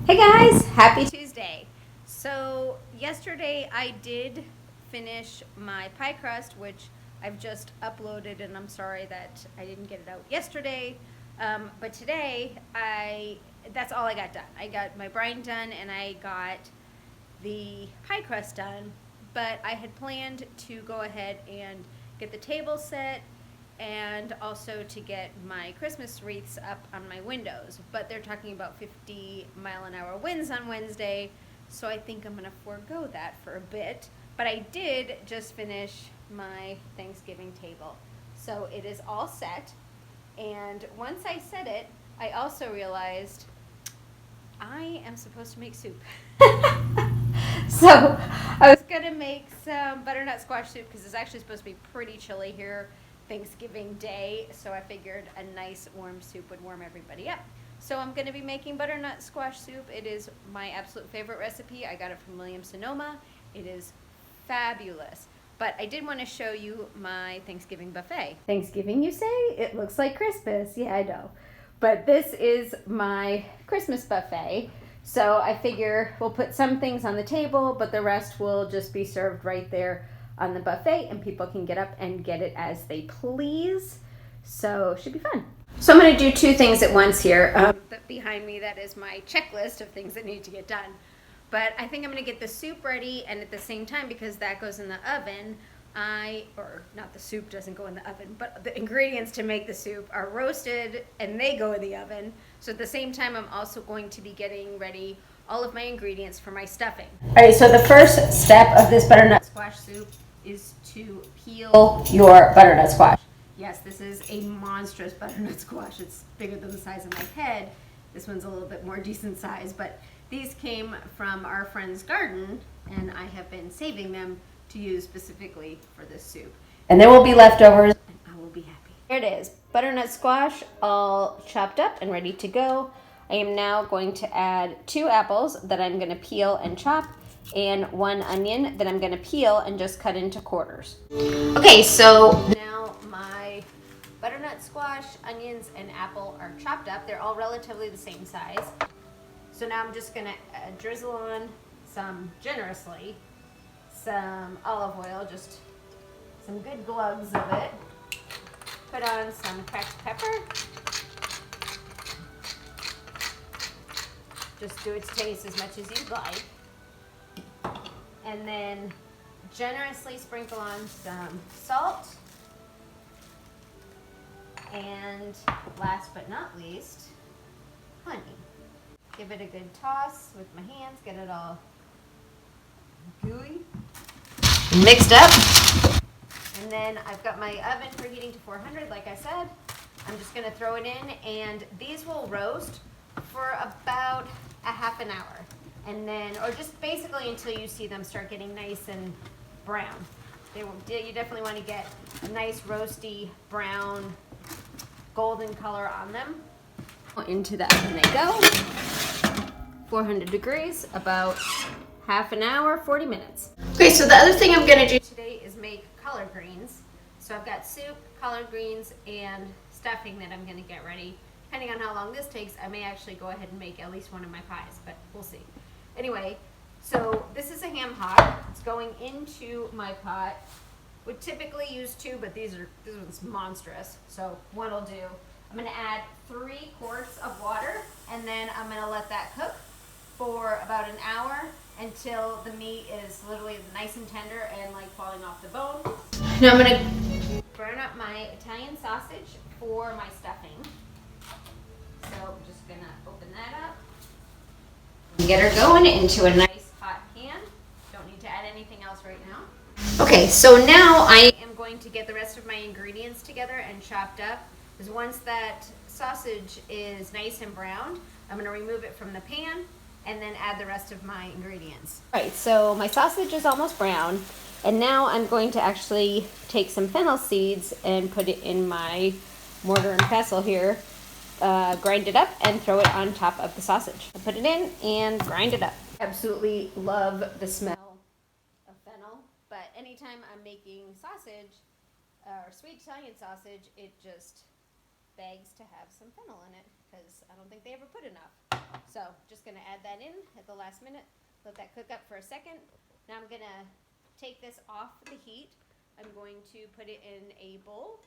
Hey guys, happy Tuesday. So yesterday I did finish my pie crust, which I've just uploaded, and I'm sorry that I didn't get it out yesterday. But today that's all I got done. I got my brine done and I got the pie crust done, but I had planned to go ahead and get the table set and also to get my Christmas wreaths up on my windows. But they're talking about 50-mile-an-hour winds on Wednesday, so I think I'm gonna forego that for a bit. But I did just finish my Thanksgiving table. So it is all set, and once I set it, I also realized I am supposed to make soup. So I was gonna make some butternut squash soup because it's actually supposed to be pretty chilly here Thanksgiving Day, so I figured a nice warm soup would warm everybody up. So I'm gonna be making butternut squash soup. It is my absolute favorite recipe. I got it from Williams-Sonoma. It is fabulous. But I did want to show you my Thanksgiving buffet. Thanksgiving, you say? It looks like Christmas. Yeah, I know. But this is my Christmas buffet. So I figure we'll put some things on the table, but the rest will just be served right there on the buffet, and people can get up and get it as they please. So it should be fun. So I'm going to do two things at once here. Behind me, that is my checklist of things that need to get done. But I think I'm going to get the soup ready, and at the same time, because that goes in the oven, or not, the soup doesn't go in the oven, but the ingredients to make the soup are roasted and they go in the oven. So at the same time, I'm also going to be getting ready all of my ingredients for my stuffing. All right, so the first step of this butternut squash soup is to peel your butternut squash. Yes, this is a monstrous butternut squash. It's bigger than the size of my head. This one's a little bit more decent size, but these came from our friend's garden, and I have been saving them to use specifically for this soup. And there will be leftovers, and I will be happy. Here it is, butternut squash all chopped up and ready to go. I am now going to add 2 apples that I'm going to peel and chop, and 1 onion that I'm going to peel and just cut into quarters. Okay, so now my butternut squash, onions, and apple are chopped up. They're all relatively the same size. So now I'm just gonna drizzle on generously, some olive oil, just some good glugs of it. Put on some cracked pepper. Just do its taste as much as you'd like. And then generously sprinkle on some salt. And last but not least, honey. Give it a good toss with my hands, get it all gooey, mixed up. And then I've got my oven preheating to 400, like I said. I'm just gonna throw it in, and these will roast for about a half an hour. And then, or just basically until you see them start getting nice and brown. You definitely wanna get a nice roasty, brown, golden color on them. Into the oven they go. 400 degrees, about half an hour, 40 minutes. Okay, so the other thing I'm gonna do today is make collard greens. So I've got soup, collard greens, and stuffing that I'm gonna get ready. Depending on how long this takes, I may actually go ahead and make at least one of my pies, but we'll see. Anyway, so this is a ham hock. It's going into my pot. Would typically use 2, but this one's monstrous, so one will do. I'm gonna add 3 quarts of water, and then I'm gonna let that cook for about an hour until the meat is literally nice and tender and like falling off the bone. Now I'm gonna burn up my Italian sausage for my stuffing. So I'm just gonna open that up. Get her going into a nice hot pan. Don't need to add anything else right now. Okay, so now I am going to get the rest of my ingredients together and chopped up. Because once that sausage is nice and browned, I'm going to remove it from the pan and then add the rest of my ingredients. All right, so my sausage is almost brown, and now I'm going to actually take some fennel seeds and put it in my mortar and pestle here, grind it up, and throw it on top of the sausage. I put it in and grind it up. Absolutely love the smell of fennel, but anytime I'm making sausage, or sweet Italian sausage, it just begs to have some fennel in it because I don't think they ever put enough. So just gonna add that in at the last minute, let that cook up for a second. Now I'm gonna take this off the heat. I'm going to put it in a bowl,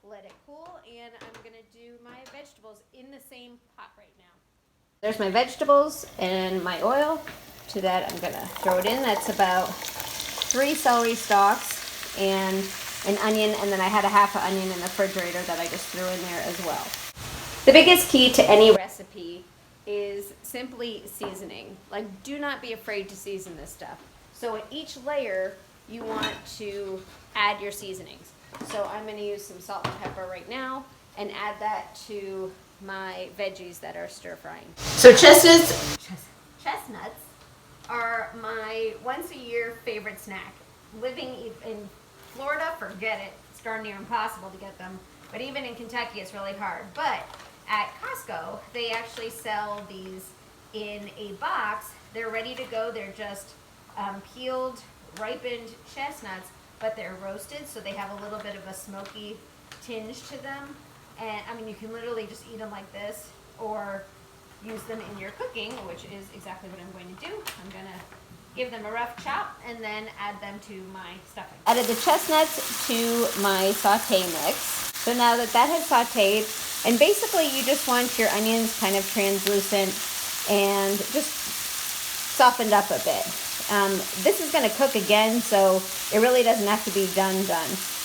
let it cool, and I'm gonna do my vegetables in the same pot right now. There's my vegetables and my oil. To that I'm gonna throw it in. That's about 3 celery stalks and an onion, and then I had a half an onion in the refrigerator that I just threw in there as well. The biggest key to any recipe is simply seasoning. Like, do not be afraid to season this stuff. So in each layer, you want to add your seasonings. So I'm gonna use some salt and pepper right now and add that to my veggies that are stir frying. So chestnuts are my once a year favorite snack. Living in Florida, forget it. It's darn near impossible to get them. But even in Kentucky, it's really hard. But at Costco, they actually sell these in a box. They're ready to go. They're just peeled, ripened chestnuts, but they're roasted, so they have a little bit of a smoky tinge to them. And I mean, you can literally just eat them like this, or use them in your cooking, which is exactly what I'm going to do. I'm gonna give them a rough chop and then add them to my stuffing. Added the chestnuts to my saute mix. So now that that has sauteed, and basically you just want your onions kind of translucent and just softened up a bit. This is going to cook again, so it really doesn't have to be done.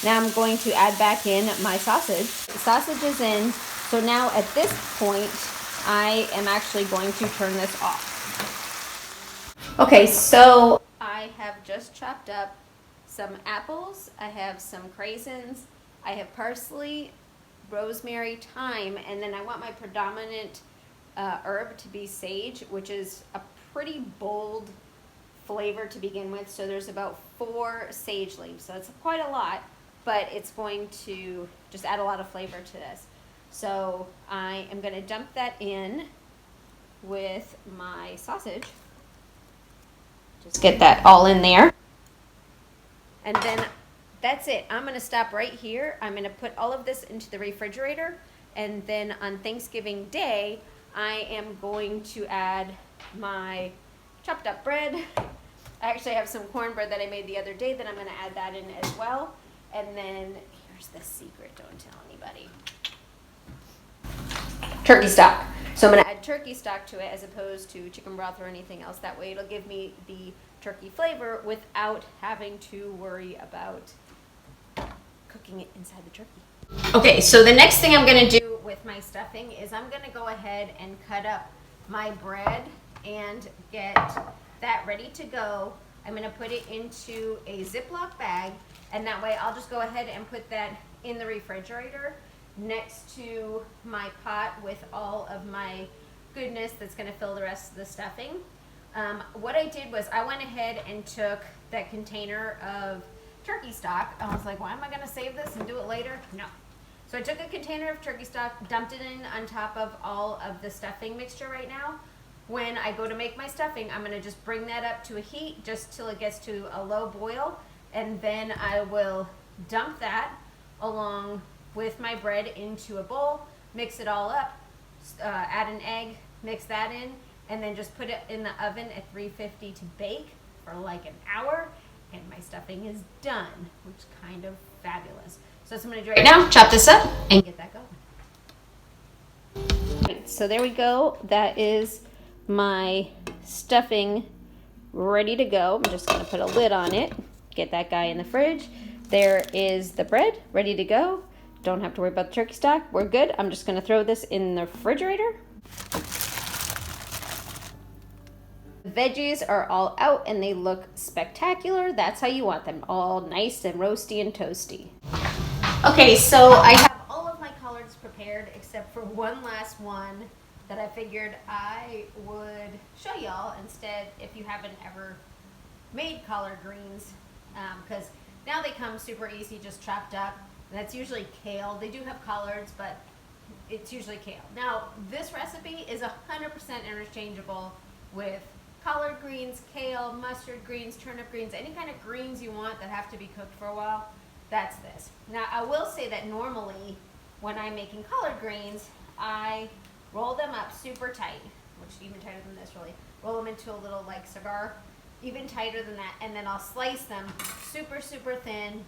Now I'm going to add back in my sausage. The sausage is in, so now at this point, I am actually going to turn this off. Okay, so I have just chopped up some apples, I have some craisins, I have parsley, rosemary, thyme, and then I want my predominant herb to be sage, which is a pretty bold flavor to begin with. So there's about 4 sage leaves, so it's quite a lot, but it's going to just add a lot of flavor to this. So I am going to dump that in with my sausage. Just get that all in there. And then that's it. I'm going to stop right here. I'm going to put all of this into the refrigerator, and then on Thanksgiving Day, I am going to add my chopped up bread. I actually have some cornbread that I made the other day that I'm going to add that in as well. And then here's the secret, don't tell anybody. Turkey stock. So I'm going to add turkey stock to it as opposed to chicken broth or anything else. That way it'll give me the turkey flavor without having to worry about cooking it inside the turkey. Okay, so the next thing I'm going to do with my stuffing is I'm going to go ahead and cut up my bread and get that ready to go. I'm going to put it into a Ziploc bag, and that way I'll just go ahead and put that in the refrigerator next to my pot with all of my goodness that's going to fill the rest of the stuffing. What I did was I went ahead and took that container of turkey stock. I was like, why am I going to save this and do it later? No. So I took a container of turkey stock, dumped it in on top of all of the stuffing mixture right now. When I go to make my stuffing, I'm going to just bring that up to a heat just till it gets to a low boil, and then I will dump that along with my bread into a bowl, mix it all up, add an egg, mix that in, and then just put it in the oven at 350 to bake for like an hour, and my stuffing is done, which is kind of fabulous. So that's what I'm going to do right now, chop this up and get that going. So there we go. That is my stuffing ready to go. I'm just going to put a lid on it, get that guy in the fridge. There is the bread ready to go. Don't have to worry about the turkey stock. We're good. I'm just going to throw this in the refrigerator. The veggies are all out and they look spectacular. That's how you want them, all nice and roasty and toasty. Okay, so I have all of my collards prepared except for one last one that I figured I would show y'all instead if you haven't ever made collard greens, because now they come super easy, just chopped up. That's usually kale. They do have collards, but it's usually kale. Now, this recipe is 100% interchangeable with collard greens, kale, mustard greens, turnip greens, any kind of greens you want that have to be cooked for a while. That's this. Now, I will say that normally when I'm making collard greens, I roll them up super tight. which is even tighter than this really, roll them into a little like cigar, even tighter than that, and then I'll slice them super, super thin,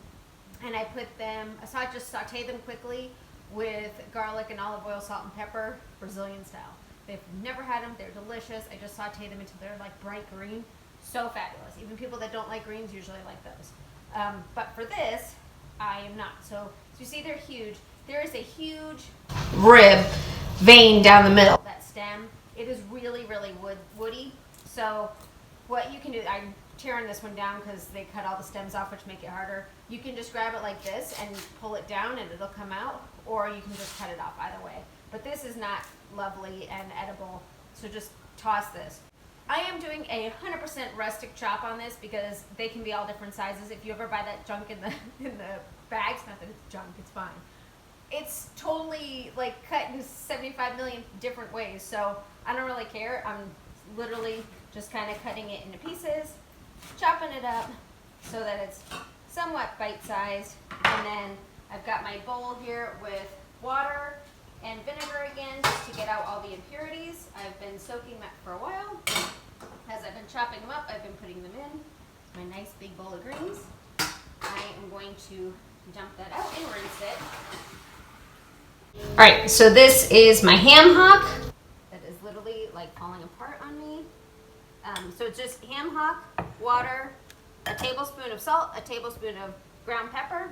and I put them, I just saute them quickly with garlic and olive oil, salt and pepper, Brazilian style. If you've never had them, they're delicious. I just saute them until they're like bright green. So fabulous. Even people that don't like greens usually like those. But for this, I am not. So as you see, they're huge. There is a huge rib vein down the middle, that stem. It is really, really woody. So what you can do, I'm tearing this one down because they cut all the stems off, which make it harder. You can just grab it like this and pull it down and it'll come out, or you can just cut it off, either way. But this is not lovely and edible, so just toss this. I am doing a 100% rustic chop on this because they can be all different sizes. If you ever buy that junk in the bags, not that it's junk, it's fine. It's totally like cut in 75 million different ways, so I don't really care. I'm literally just kind of cutting it into pieces, chopping it up so that it's somewhat bite-sized, and then I've got my bowl here with water and vinegar again, just to get out all the impurities. I've been soaking that for a while. As I've been chopping them up, I've been putting them in my nice big bowl of greens. I am going to dump that out and rinse it. All right, so this is my ham hock. That is literally like falling apart on me. So it's just ham hock, water, a tablespoon of salt, a tablespoon of ground pepper,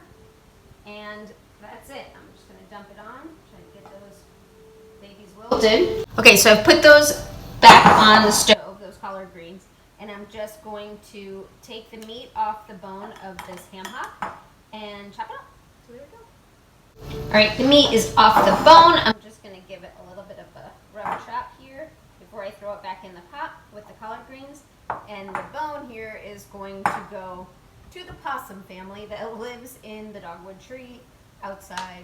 and that's it. I'm just going to dump it on, try to get those babies wilted. Okay, so I've put those back on the stove, those collard greens, and I'm just going to take the meat off the bone of this ham hock and chop it up. So there we go. All right, the meat is off the bone. I'm just going to give it a little bit of a rough chop here before I throw it back in the pot with the collard greens. And the bone here is going to go to the possum family that lives in the dogwood tree outside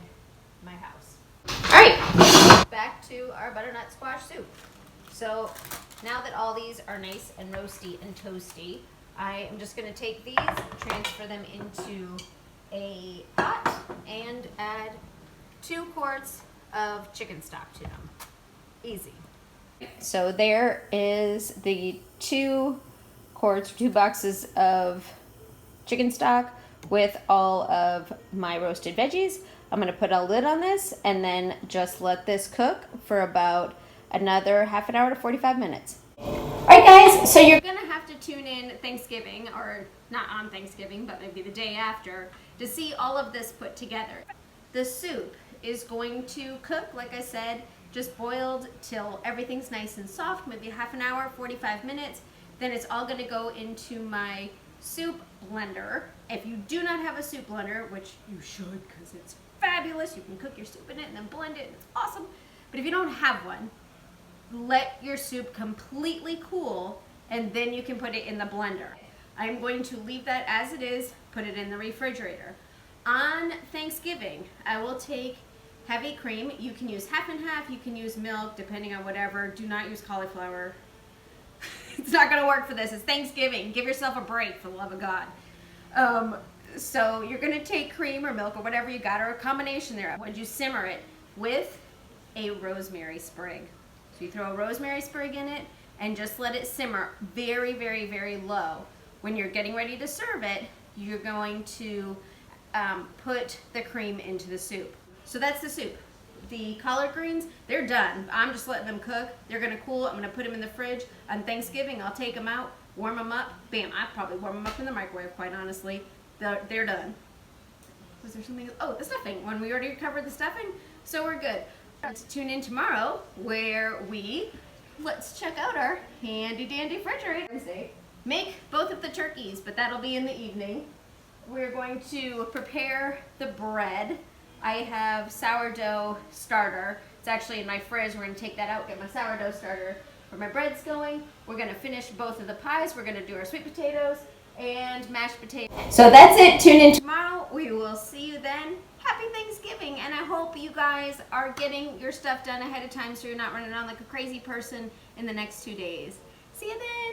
my house. All right, back to our butternut squash soup. So now that all these are nice and roasty and toasty, I am just going to take these, transfer them into a pot, and add 2 quarts of chicken stock to them. Easy. So there is the 2 boxes of chicken stock with all of my roasted veggies. I'm going to put a lid on this and then just let this cook for about another half an hour to 45 minutes. All right, guys, so you're going to have to tune in Thanksgiving, or not on Thanksgiving, but maybe the day after, to see all of this put together. The soup is going to cook, like I said, just boiled till everything's nice and soft, maybe half an hour, 45 minutes. Then it's all going to go into my soup blender. If you do not have a soup blender, which you should because it's fabulous, you can cook your soup in it and then blend it, and it's awesome. But if you don't have one, let your soup completely cool and then you can put it in the blender. I'm going to leave that as it is, put it in the refrigerator. On Thanksgiving, I will take heavy cream. You can use half and half, you can use milk, depending on whatever. Do not use cauliflower. It's not gonna work for this. It's Thanksgiving. Give yourself a break, for the love of God. So you're gonna take cream or milk or whatever you got, or a combination there. When you simmer it with a rosemary sprig. So you throw a rosemary sprig in it and just let it simmer very, very, very low. When you're getting ready to serve it, you're going to put the cream into the soup. So that's the soup. The collard greens, they're done. I'm just letting them cook. They're gonna cool. I'm gonna put them in the fridge. On Thanksgiving, I'll take them out, warm them up. Bam, I probably warm them up in the microwave, quite honestly. They're done. Was there something? Oh, the stuffing. When we already covered the stuffing, so we're good. Let's tune in tomorrow where let's check out our handy dandy refrigerator. Make both of the turkeys, but that'll be in the evening. We're going to prepare the bread. I have sourdough starter. It's actually in my fridge. We're going to take that out, get my sourdough starter where my bread's going. We're going to finish both of the pies. We're going to do our sweet potatoes and mashed potatoes. So that's it. Tune in tomorrow. We will see you then. Happy Thanksgiving, and I hope you guys are getting your stuff done ahead of time so you're not running around like a crazy person in the next 2 days. See you then.